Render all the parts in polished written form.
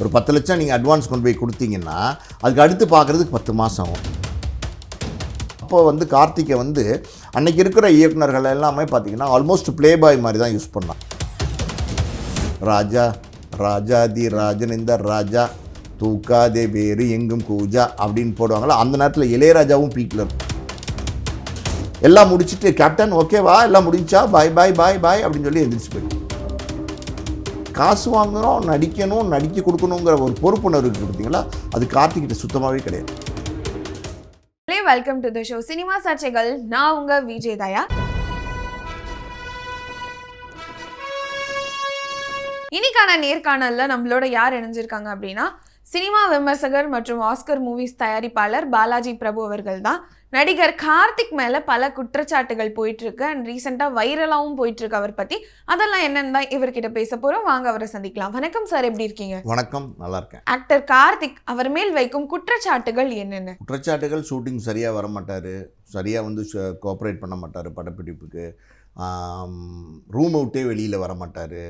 ஒரு 10 லட்சம் நீங்கள் அட்வான்ஸ் கொண்டு போய் கொடுத்தீங்கன்னா அதுக்கு அடுத்து பார்க்குறதுக்கு 10 மாதம் ஆகும். அப்போ வந்து கார்த்திகை வந்து அன்றைக்கி இருக்கிற இயக்குநர்கள் எல்லாமே பார்த்தீங்கன்னா ஆல்மோஸ்ட் ப்ளே பாய் மாதிரி தான் யூஸ் பண்ணான். ராஜா ராஜாதி ராஜனிந்தர் ராஜா தூக்காதே வேறு எங்கும் கூஜா அப்படின்னு போடுவாங்களா, அந்த நேரத்தில் இளையராஜாவும் பீக்கில் இருக்கும். எல்லாம் முடிச்சுட்டு கேப்டன் ஓகேவா எல்லாம் முடிஞ்சா பாய் பாய் பாய் பாய் அப்படின்னு சொல்லி எந்திரிச்சு போயிடும். காசு வாங்குகிறோம், நடிக்கணும், நடிக்க கொடுக்கணுங்கிற ஒரு பொறுப்புணர்வு இருக்குது பார்த்தீங்களா, அது கார்த்திகிட்ட சுத்தமாகவே கிடையாது. Welcome to the show cinema சர்ச்சைகள். நான் உங்க விஜய் தயா. இன்னைக்கான நேர்காணல்ல நம்மளோட யார் இணைஞ்சிருக்காங்க அப்படின்னா, சினிமா விமர்சகர் மற்றும் ஆஸ்கர் மூவிஸ் தயாரிப்பாளர் பாலாஜி பிரபு அவர்கள் தான். நடிகர் கார்த்திக் மேல பல குற்றச்சாட்டுகள் போயிட்டு இருக்கு அண்ட் ரீசெண்டா வைரலாவும் போயிட்டு இருக்கு அவர் பத்தி. அதெல்லாம் என்னன்னு தான் இவர்கிட்ட பேச போறோம். வாங்க அவரை சந்திக்கலாம். வணக்கம் சார், எப்படி இருக்கீங்க? வணக்கம், நல்லா இருக்கேன். ஆக்டர் கார்த்திக் அவர் மேல் வைக்கும் குற்றச்சாட்டுகள் என்னென்ன? குற்றச்சாட்டுகள் ஷூட்டிங் சரியாக வர மாட்டார், சரியாக வந்து கோஆப்ரேட் பண்ண மாட்டார், படப்பிடிப்புக்கு ரூம் விட்டே வெளியில் வர மாட்டார்,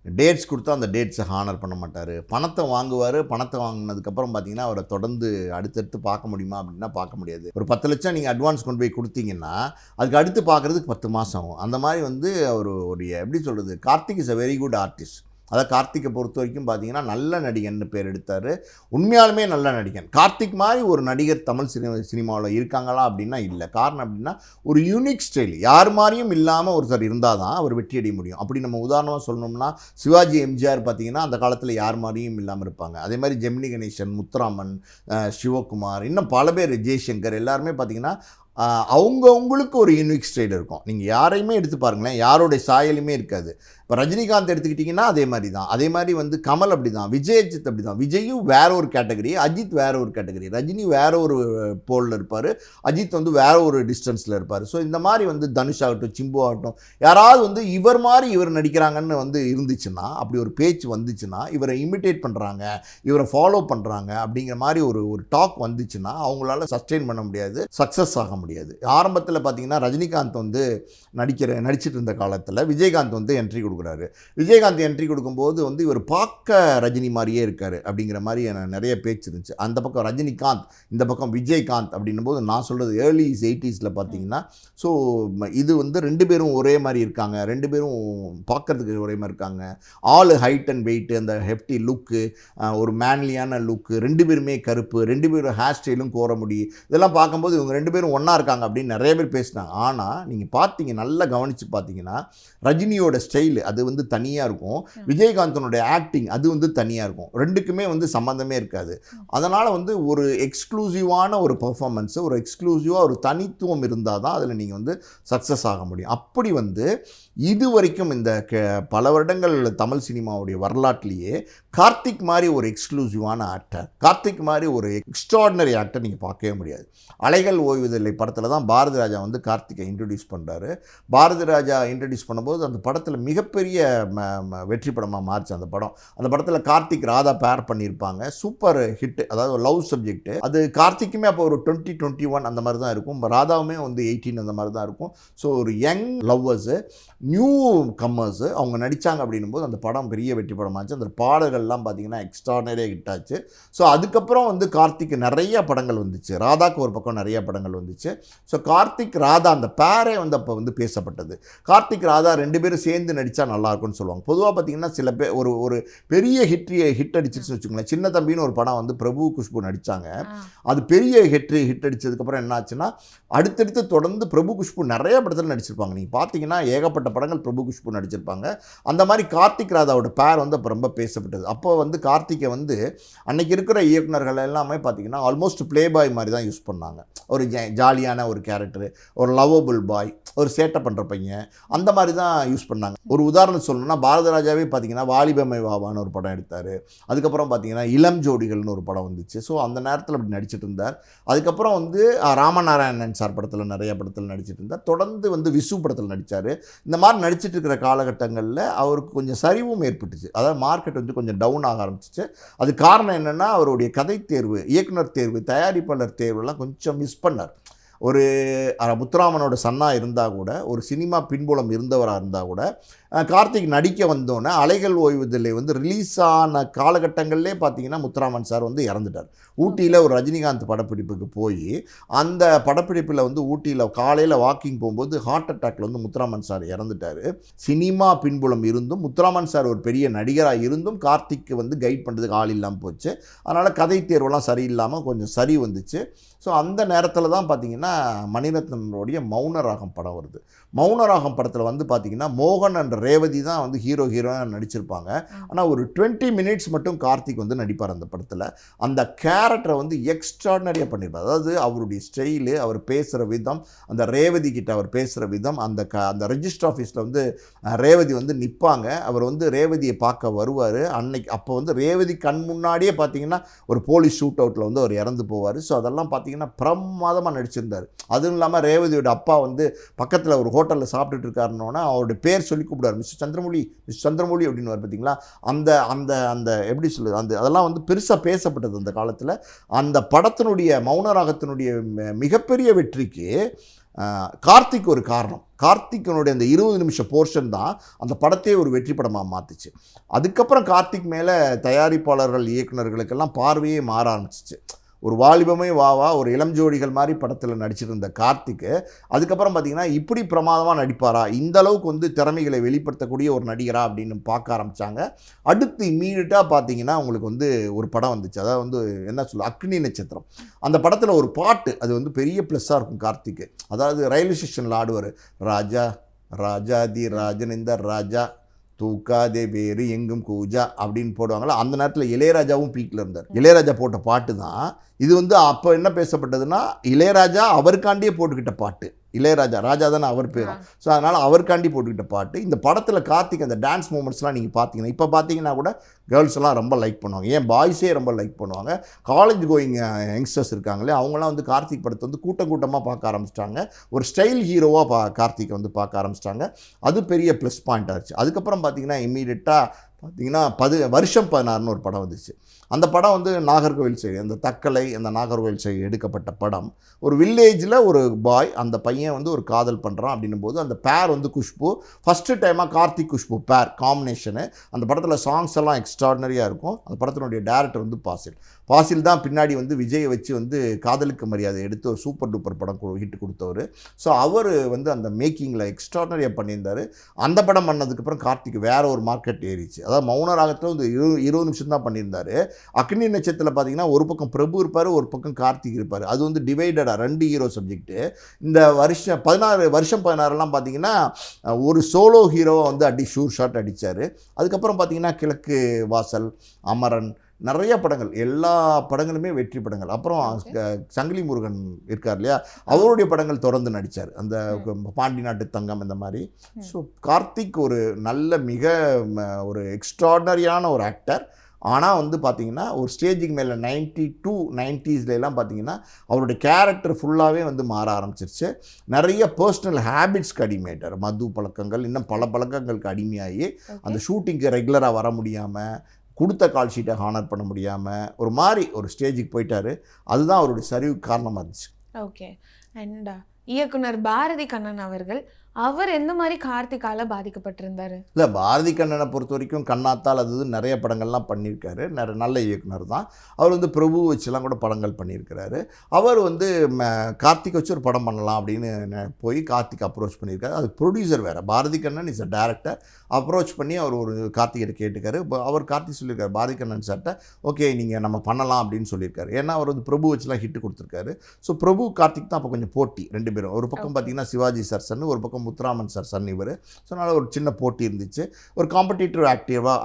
டேட்ஸ் கொடுத்தா அந்த டேட்ஸை ஹானர் பண்ண மாட்டார், பணத்தை வாங்குவார், பணத்தை வாங்கினதுக்கப்புறம் பார்த்தீங்கன்னா அவரை தொடர்ந்து அடுத்தடுத்து பார்க்க முடியுமா அப்படின்னா பார்க்க முடியாது. ஒரு 10 லட்சம் நீங்கள் அட்வான்ஸ் கொண்டு போய் கொடுத்தீங்கன்னா அதுக்கு அடுத்து பார்க்குறதுக்கு 10 மாதம் ஆகும். அந்த மாதிரி வந்து அவருடைய எப்படி சொல்கிறது, Karthik is a very good artist. அதாவது கார்த்திகை பொறுத்த வரைக்கும் பார்த்தீங்கன்னா நல்ல நடிகன்னு பேர் எடுத்தார். உண்மையாலுமே நல்ல நடிகன். கார்த்திக் மாதிரி ஒரு நடிகர் தமிழ் சினிமாவில் இருக்காங்களா அப்படின்னா இல்லை. காரணம் அப்படின்னா ஒரு யூனிக் ஸ்டைல், யார் மாதிரியும் இல்லாமல் ஒருத்தர் இருந்தால் தான் அவர் வெற்றி அடைய முடியும். அப்படி நம்ம உதாரணமாக சொல்லணும்னா சிவாஜி எம்ஜிஆர் பார்த்தீங்கன்னா அந்த காலத்தில் யார் மாதிரியும் இல்லாமல் இருப்பாங்க. அதே மாதிரி ஜெமினி கணேசன், முத்துராமன், சிவகுமார், இன்னும் பல பேர், ஜெய்சங்கர், எல்லாருமே பார்த்தீங்கன்னா அவங்களுக்கு ஒரு யூனிக் ஸ்டைல் இருக்கும். நீங்கள் யாரையுமே எடுத்து பாருங்களேன், யாரோடைய சாயலுமே இருக்காது. இப்போ ரஜினிகாந்த் எடுத்துக்கிட்டிங்கன்னா அதே மாதிரி தான். அதே மாதிரி வந்து கமல் அப்படி தான், விஜய் அஜித் அப்படி தான். விஜயும் வேற ஒரு கேட்டகரி, அஜித் வேற ஒரு கேட்டகரி, ரஜினி வேற ஒரு போலில் இருப்பார், அஜித் வந்து வேற ஒரு டிஸ்டன்ஸில் இருப்பார். ஸோ இந்த மாதிரி வந்து தனுஷ் ஆகட்டும், சிம்பு ஆகட்டும், யாராவது வந்து இவர் மாதிரி இவர் நடிக்கிறாங்கன்னு வந்து இருந்துச்சுன்னா, அப்படி ஒரு பேச்சு வந்துச்சுன்னா, இவரை இமிட்டேட் பண்ணுறாங்க, இவரை ஃபாலோ பண்ணுறாங்க அப்படிங்கிற மாதிரி ஒரு டாக் வந்துச்சுன்னா அவங்களால சஸ்டெயின் பண்ண முடியாது, சக்ஸஸ் ஆக முடியாது. ஆரம்பத்தில் பார்த்தீங்கன்னா ரஜினிகாந்த் வந்து நடிச்சிட்டு இருந்த காலத்தில் விஜயகாந்த் வந்து என்ட்ரி கொடுக்குறாரு. விஜயகாந்த் என்ட்ரி கொடுக்கும்போது வந்து இவர் பார்க்க ரஜினி மாதிரியே இருக்கார் அப்படிங்கிற மாதிரி நிறைய பேச்சு இருந்துச்சு. அந்த பக்கம் ரஜினிகாந்த், இந்த பக்கம் விஜயகாந்த் அப்படின்னும் போது நான் சொல்கிறது ஏர்லி 80s பார்த்தீங்கன்னா, ஸோ இது வந்து 2 பேரும் ஒரே மாதிரி இருக்காங்க, 2 பேரும் பார்க்கறதுக்கு ஒரே மாதிரி இருக்காங்க, ஆள் ஹைட் அண்ட் வெயிட்டு, அந்த ஹெஃப்டி லுக்கு, ஒரு மேன்லியான லுக்கு, 2 பேருமே கருப்பு, 2 பேரும் ஹேர் ஸ்டைலும் கோரமுடி, இதெல்லாம் பார்க்கும்போது இவங்க 2 பேரும் ஒன்றா இருக்காங்க அப்படின்னு நிறைய பேர் பேசினாங்க. ஆனால் நீங்கள் பார்த்தீங்க, நல்லா கவனித்து பார்த்தீங்கன்னா ரஜினியோட ஸ்டைலு அது வந்து தனியாக இருக்கும், விஜயகாந்தனுடைய ஆக்டிங் அது வந்து தனியாக இருக்கும். 2க்குமே வந்து சம்மந்தமே இருக்காது. அதனால் வந்து ஒரு எக்ஸ்க்ளூசிவான ஒரு பர்ஃபார்மன்ஸு, ஒரு எக்ஸ்க்ளூசிவாக ஒரு தனித்துவம் இருந்தால் தான் அதில் நீங்கள் வந்து சக்ஸஸ் ஆக முடியும். அப்படி வந்து இது வரைக்கும் இந்த பல வருடங்கள் தமிழ் சினிமாவுடைய வரலாற்றிலேயே கார்த்திக் மாதிரி ஒரு எக்ஸ்க்ளூசிவான ஆக்டர், கார்த்திக் மாதிரி ஒரு எக்ஸ்ட்ராடினரி ஆக்டர் நீங்கள் பார்க்கவே முடியாது. அலைகள் ஓய்வதில்லை படத்தில் தான் பாரதி ராஜா வந்து கார்த்திகை இன்ட்ரடியூஸ் பண்ணுறாரு. பாரதி ராஜா இன்ட்ரடியூஸ் பண்ணும்போது அந்த படத்தில் மிகப்பெரிய வெற்றி படமாக மாறிச்சு அந்த படம். அந்த படத்தில் கார்த்திக் ராதா பேர் பண்ணியிருப்பாங்க, சூப்பர் ஹிட். அதாவது லவ் சப்ஜெக்ட், அது கார்த்திக்குமே அப்போ ஒரு 20-21 அந்த மாதிரி தான் இருக்கும், ராதாவுமே வந்து 18 அந்த மாதிரி தான் இருக்கும். ஸோ ஒரு யங் லவ்வர்ஸு, நியூ கம்மர்ஸு அவங்க நடித்தாங்க அப்படின்னும் போது அந்த படம் பெரிய வெற்றி படமாச்சு. அந்த பாடல்கள்லாம் பார்த்திங்கன்னா எக்ஸ்ட்ரானரியாக ஹிட் ஆச்சு. ஸோ அதுக்கப்புறம் வந்து கார்த்திக் நிறைய படங்கள் வந்துச்சு, ராதாக்கு ஒரு பக்கம் நிறைய படங்கள் வந்துச்சு. ஸோ கார்த்திக் ராதா அந்த பேரே வந்து அப்போ வந்து பேசப்பட்டது. கார்த்திக் ராதா 2 பேரும் சேர்ந்து நடித்தா நல்லாயிருக்கும்னு சொல்லுவாங்க. பொதுவாக பார்த்திங்கன்னா சில பேர் ஒரு பெரிய ஹிட் அடிச்சிருச்சுன்னு வச்சுக்கோங்களேன். சின்ன தம்பின்னு ஒரு படம் வந்து பிரபு குஷ்பு நடித்தாங்க, அது பெரிய ஹிட் அடித்ததுக்கப்புறம் என்ன ஆச்சுன்னா அடுத்தடுத்து தொடர்ந்து பிரபு குஷ்பு நிறைய படத்தில் நடிச்சிருப்பாங்க. நீங்கள் பார்த்தீங்கன்னா ஏகப்பட்ட படங்கள் பிரபு குஷ்பு நடிச்சிருப்பாங்க. அந்த மாதிரி கார்த்திக் ராதாவோட பேர் வந்து அப்போ ரொம்ப பேசப்பட்டது. அப்போ வந்து கார்த்திகை வந்து அன்றைக்கி இருக்கிற இயக்குநர்கள் எல்லாமே பார்த்தீங்கன்னா ஆல்மோஸ்ட் ப்ளே பாய் மாதிரி தான் யூஸ் பண்ணாங்க. ஒரு ஜாலியான ஒரு கேரக்டரு, ஒரு லவ்வபிள் பாய், ஒரு சேட்டை பண்ணுற பையன், அந்த மாதிரி தான் யூஸ் பண்ணாங்க. ஒரு உதாரணம் சொல்லணும்னா பாரதி ராஜாவே பார்த்தீங்கன்னா வாலிபமை வாவான்னு ஒரு படம் எடுத்தார். அதுக்கப்புறம் பார்த்தீங்கன்னா இளம் ஜோடிகள்னு ஒரு படம் வந்துச்சு. ஸோ அந்த நேரத்தில் அப்படி நடிச்சிட்டு இருந்தார். அதுக்கப்புறம் வந்து ராமநாராயணன் சார் படத்தில் நிறைய படத்தில் நடிச்சிட்டு இருந்தார். தொடர்ந்து வந்து விசு படத்தில் நடித்தார். இந்த மாதிரி நடிச்சிட்டு இருக்கிற காலகட்டங்களில் அவருக்கு கொஞ்சம் சரிவும் ஏற்பட்டுச்சு. அதாவது மார்க்கெட் வந்து கொஞ்சம் டவுன் ஆக ஆரம்பிச்சிச்சு. அது காரணம் என்னென்னா அவருடைய கதை தேர்வு, இயக்குனர் தேர்வு, தயாரிப்பாளர் தேர்வுலாம் கொஞ்சம் மிஸ் பண்ணார். ஒரு முத்துராமனோட சன்னா இருந்தால் கூட, ஒரு சினிமா பின்புலம் இருந்தவராக இருந்தால் கூட கார்த்திக் நடிக்க வந்தோன்னே அலைகள் ஓய்வுதில்லை வந்து ரிலீஸ் ஆன காலகட்டங்கள்லேயே பார்த்தீங்கன்னா முத்துராமன் சார் வந்து இறந்துட்டார். ஊட்டியில் ஒரு ரஜினிகாந்த் படப்பிடிப்புக்கு போய் அந்த படப்பிடிப்பில் வந்து ஊட்டியில் காலையில் வாக்கிங் போகும்போது ஹார்ட் அட்டாக்ல வந்து முத்துராமன் சார் இறந்துட்டார். சினிமா பின்புலம் இருந்தும் முத்துராமன் சார் ஒரு பெரிய நடிகராக இருந்தும் கார்த்திக்கு வந்து கைட் பண்ணுறதுக்கு ஆள் இல்லாமல் போச்சு. அதனால் கதை தேர்வெல்லாம் சரியில்லாமல் கொஞ்சம் சரி வந்துச்சு. ஸோ அந்த நேரத்தில் தான் பார்த்திங்கன்னா மணிரத்னனுடைய மௌனராகம் படம் வருது. மௌனராகம் படத்தில் வந்து பார்த்திங்கன்னா மோகன் என்ற ரேவதி தான் வந்து ஹீரோயினாக நடிச்சிருப்பாங்க. ஆனால் ஒரு 20 மினிட்ஸ் மட்டும் கார்த்திக் வந்து நடிப்பார் அந்த படத்தில். அந்த கேரக்டரை வந்து எக்ஸ்ட்ராடனரியாக பண்ணியிருப்பார். அதாவது அவருடைய ஸ்டைலு, அவர் பேசுகிற விதம், அந்த ரேவதி கிட்ட அவர் பேசுகிற விதம், அந்த ரெஜிஸ்டர் ஆஃபீஸில் வந்து ரேவதி வந்து நிற்பாங்க. அவர் வந்து ரேவதியை பார்க்க வருவார். அப்போ வந்து ரேவதி கண் முன்னாடியே பார்த்திங்கன்னா ஒரு போலீஸ் ஷூட் அவுட்டில் வந்து அவர் இறந்து போவார். ஸோ அதெல்லாம் பார்த்திங்கன்னா பிரமாதமாக நடிச்சிருந்தார். அதுவும் இல்லாமல் ரேவதியோட அப்பா வந்து பக்கத்தில் ஒரு ஹோட்டலில் சாப்பிட்டுட்டு இருக்காருன்னோன்னா அவருடைய பேர் சொல்லி கூப்பிடுவார், மிஸ்டர் சந்திரமௌலி, மிஸ்டர் சந்திரமௌலி அப்படின்னு பார்த்தீங்களா. அந்த அந்த அந்த எப்படி சொல்லுது, அதெல்லாம் வந்து பெருசாக பேசப்பட்டது அந்த காலத்தில். அந்த படத்தினுடைய மௌனராகத்தினுடைய மிகப்பெரிய வெற்றிக்கு கார்த்திக் ஒரு காரணம். கார்த்திகனுடைய அந்த 20 நிமிஷ போர்ஷன் தான் அந்த படத்தையே ஒரு வெற்றி படமாக மாற்றுச்சு. அதுக்கப்புறம் கார்த்திக் மேலே தயாரிப்பாளர்கள், இயக்குநர்களுக்கெல்லாம் பார்வையே மாற ஆரம்பிச்சிச்சு. ஒரு வாலிபமே வா ஒரு இளம் ஜோடிகள் மாதிரி படத்தில் நடிச்சிருந்த கார்த்திக்கு அதுக்கப்புறம் பார்த்திங்கன்னா இப்படி பிரமாதமாக நடிப்பாரா, இந்த அளவுக்கு வந்து திறமைகளை வெளிப்படுத்தக்கூடிய ஒரு நடிகரா அப்படின்னு பார்க்க ஆரம்பித்தாங்க. அடுத்து இம்மீடியட்டாக பார்த்திங்கன்னா உங்களுக்கு வந்து ஒரு படம் வந்துச்சு. அதாவது வந்து என்ன சொல்ல, அக்னி நட்சத்திரம். அந்த படத்தில் ஒரு பாட்டு அது வந்து பெரிய ப்ளஸ்ஸாக இருக்கும் கார்த்திக்கு. அதாவது ரயில்வே ஸ்டேஷனில் ஆடுவார், ராஜா ராஜாதி ராஜனிந்தர் ராஜா தூக்காதே வேறு எங்கும் கூஜா அப்படின்னு போடுவாங்களா. அந்த நேரத்தில் இளையராஜாவும் பீக்கில் இருந்தார். இளையராஜா போட்ட பாட்டு தான் இது. வந்து அப்போ என்ன பேசப்பட்டதுன்னா, இளையராஜா அவருக்காண்டியே போட்டுக்கிட்ட பாட்டு. இளையராஜா, ராஜா தானே அவர் பேரும். ஸோ அதனால் அவருக்காண்டி போட்டுக்கிட்ட பாட்டு. இந்த படத்தில் கார்த்திக் அந்த டான்ஸ் மூமெண்ட்ஸ்லாம் நீங்கள் பார்த்தீங்கன்னா, இப்போ பார்த்தீங்கன்னா கூட கேர்ள்ஸ் எல்லாம் ரொம்ப லைக் பண்ணுவாங்க, ஏன் பாய்ஸே ரொம்ப லைக் பண்ணுவாங்க. காலேஜ் கோயிங் யங்ஸ்டர்ஸ் இருக்காங்களே அவங்களாம் வந்து கார்த்திக் படத்தை வந்து கூட்டமாக பார்க்க ஆரம்பிச்சிட்டாங்க. ஒரு ஸ்டைல் ஹீரோவாக கார்த்திக் வந்து பார்க்க ஆரம்பிச்சிட்டாங்க. அது பெரிய ப்ளஸ் பாயிண்ட் ஆச்சு. அதுக்கப்புறம் பார்த்தீங்கன்னா இம்மீடியட்டாக பார்த்தீங்கன்னா வருஷம் 16ன்னு ஒரு படம் வந்துச்சு. அந்த படம் வந்து நாகர்கோவில் சைடு, அந்த தக்கலை, அந்த நாகர்கோவில் சைடு எடுக்கப்பட்ட படம். ஒரு வில்லேஜில் ஒரு பாய், அந்த பையன் வந்து ஒரு காதல் பண்ணுறான் அப்படின்னும் போது அந்த பேர் வந்து குஷ்பு. ஃபஸ்ட்டு டைமாக கார்த்திக் குஷ்பு பேர் காம்பினேஷனு. அந்த படத்தில் சாங்ஸ் எல்லாம் எக்ஸ்ட்ராடனரியாக இருக்கும். அந்த படத்தினுடைய டேரக்டர் வந்து பாசில் தான் பின்னாடி வந்து விஜயை வச்சு வந்து காதலுக்கு மரியாதை எடுத்து ஒரு சூப்பர் டூப்பர் படம் ஹிட் கொடுத்தவர். ஸோ அவர் வந்து அந்த மேக்கிங்கில் எக்ஸ்ட்ராடனரியாக பண்ணியிருந்தார். அந்த படம் பண்ணதுக்கப்புறம் கார்த்திக் வேறு ஒரு மார்க்கெட் ஏறிச்சு. அதாவது மௌனராகத்தில் வந்து 20 நிமிஷம் தான் பண்ணியிருந்தார். அக்னி நட்சத்திரத்தில் பார்த்தீங்கன்னா ஒரு பக்கம் பிரபு இருப்பார், ஒரு பக்கம் கார்த்திக் இருப்பார். அது வந்து டிவைடடாக 2 ஹீரோ சப்ஜெக்ட்டு. இந்த வருஷம் 16 பார்த்தீங்கன்னா ஒரு சோலோ ஹீரோவை வந்து ஷூர் ஷாட் அடித்தார். அதுக்கப்புறம் பார்த்தீங்கன்னா கிழக்கு வாசல், அமரன், நிறைய படங்கள், எல்லா படங்களுமே வெற்றி படங்கள். அப்புறம் சங்கிலி முருகன் இருக்கார் இல்லையா, அவருடைய படங்கள் தொடர்ந்து நடித்தார். அந்த பாண்டி நாட்டு தங்கம் இந்த மாதிரி. ஸோ கார்த்திக் ஒரு நல்ல ஒரு எக்ஸ்ட்ராடனரியான ஒரு ஆக்டர். ஆனால் வந்து பார்த்திங்கன்னா ஒரு ஸ்டேஜுக்கு மேலே 92, 90ஸ்லாம் பார்த்திங்கன்னா அவருடைய கேரக்டர் ஃபுல்லாகவே வந்து மாற ஆரம்பிச்சிருச்சு. நிறைய பர்சனல் ஹேபிட்ஸ்க்கு அடிமையாயிட்டார். மது பழக்கங்கள், இன்னும் பல பழக்கங்களுக்கு அடிமையாகி அந்த ஷூட்டிங்க்கு ரெகுலராக வர முடியாமல், கொடுத்த கால் ஷீட்டை ஹானர் பண்ண முடியாமல் ஒரு மாதிரி ஒரு ஸ்டேஜுக்கு போயிட்டார். அதுதான் அவருடைய சரிவுக்கு காரணமாக இருந்துச்சு. ஓகே. அண்ட் இயக்குனர் பாரதி கண்ணன் அவர் எந்த மாதிரி கார்த்திகால பாதிக்கப்பட்டிருந்தார்? இல்லை, பாரதி கண்ணனை பொறுத்த வரைக்கும் கண்ணாத்தால் அது நிறைய படங்கள்லாம் பண்ணியிருக்காரு. நல்ல இயக்குனர் தான் அவர். வந்து பிரபு வச்சுலாம் கூட படங்கள் பண்ணியிருக்கிறாரு. அவர் வந்து கார்த்திக் வச்சு ஒரு படம் பண்ணலாம் அப்படின்னு போய் கார்த்திக் அப்ரோச் பண்ணியிருக்காரு. அது ப்ரொடியூசர் வேறு. Bharathi Kannan is a director. Approach பண்ணி அவர் ஒரு கார்த்திகிட்ட கேட்டுக்காரு. அவர் கார்த்திக் சொல்லியிருக்காரு பாரதி கண்ணன் சார்ட்ட, ஓகே நீங்கள் நம்ம பண்ணலாம் அப்படின்னு சொல்லியிருக்காரு. ஏன்னா அவர் வந்து பிரபு வச்சுலாம் ஹிட்டு கொடுத்துருக்காரு. ஸோ பிரபு கார்த்திக் தான் அப்போ கொஞ்சம் போட்டி 2 பேரும். ஒரு பக்கம் பார்த்திங்கன்னா சிவாஜி சார் சன்னு, ஒரு பக்கம் முத்துராமன் சார் சன் இவர். ஸோ அதனால் ஒரு சின்ன போட்டி இருந்துச்சு. ஒரு காம்படிட்டிவ்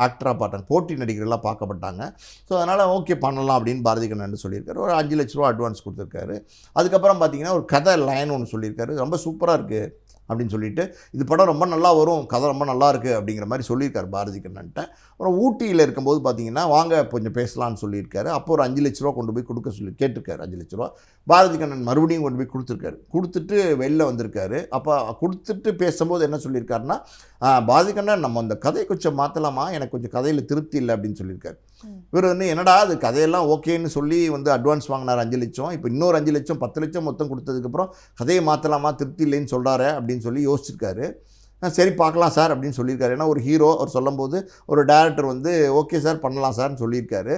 ஆக்டராக பார்த்தாங்க, போட்டி நடிகர்கள்லாம் பார்க்கப்பட்டாங்க. ஸோ அதனால் ஓகே பண்ணலாம் அப்படின்னு பாரதி கண்ணன் சொல்லியிருக்காரு. ஒரு 5 லட்ச ரூபா அட்வான்ஸ் கொடுத்துருக்காரு. அதுக்கப்புறம் பார்த்திங்கன்னா ஒரு கதை லைன் ஒன்று சொல்லியிருக்காரு, ரொம்ப சூப்பராக இருக்குது அப்படின்னு சொல்லிட்டு, இது படம் ரொம்ப நல்லா வரும், கதை ரொம்ப நல்லா இருக்குது அப்படிங்கிற மாதிரி சொல்லியிருக்காரு பாரதி கண்ணன்ட்ட. அப்புறம் ஊட்டியில் இருக்கும்போது பார்த்தீங்கன்னா வாங்க கொஞ்சம் பேசலான்னு சொல்லியிருக்காரு. அப்போ ஒரு 5 லட்ச ரூபா கொண்டு போய் கொடுக்க சொல்லி கேட்டிருக்காரு. 5 லட்ச ரூபா பாரதி கண்ணன் மறுபடியும் கொண்டு போய் கொடுத்துருக்காரு. கொடுத்துட்டு வெளில வந்திருக்காரு. அப்போ கொடுத்துட்டு பேசும்போது என்ன சொல்லியிருக்காருன்னா, பாரதி கண்ணன் நம்ம அந்த கதையை கொஞ்சம் மாற்றலாமா, எனக்கு கொஞ்சம் கதையில் திருப்தி இல்லை அப்படின்னு சொல்லியிருக்காரு. இவர் வந்து என்னடா அது கதையெல்லாம் ஓகேன்னு சொல்லி வந்து அட்வான்ஸ் வாங்கினார் 5 லட்சம், இப்போ இன்னொரு 5 லட்சம் 10 லட்சம் மொத்தம் கொடுத்ததுக்கப்புறம் கதையை மாற்றலாமா, திருப்தி இல்லைன்னு சொல்கிறாரு அப்படின்னு சொல்லி யோசிச்சிருக்காரு. சரி பார்க்கலாம் சார் அப்படின்னு சொல்லியிருக்காரு. ஏன்னா ஒரு ஹீரோ அவர் சொல்லும்போது ஒரு டைரக்டர் வந்து ஓகே சார் பண்ணலாம் சார்னு சொல்லியிருக்காரு.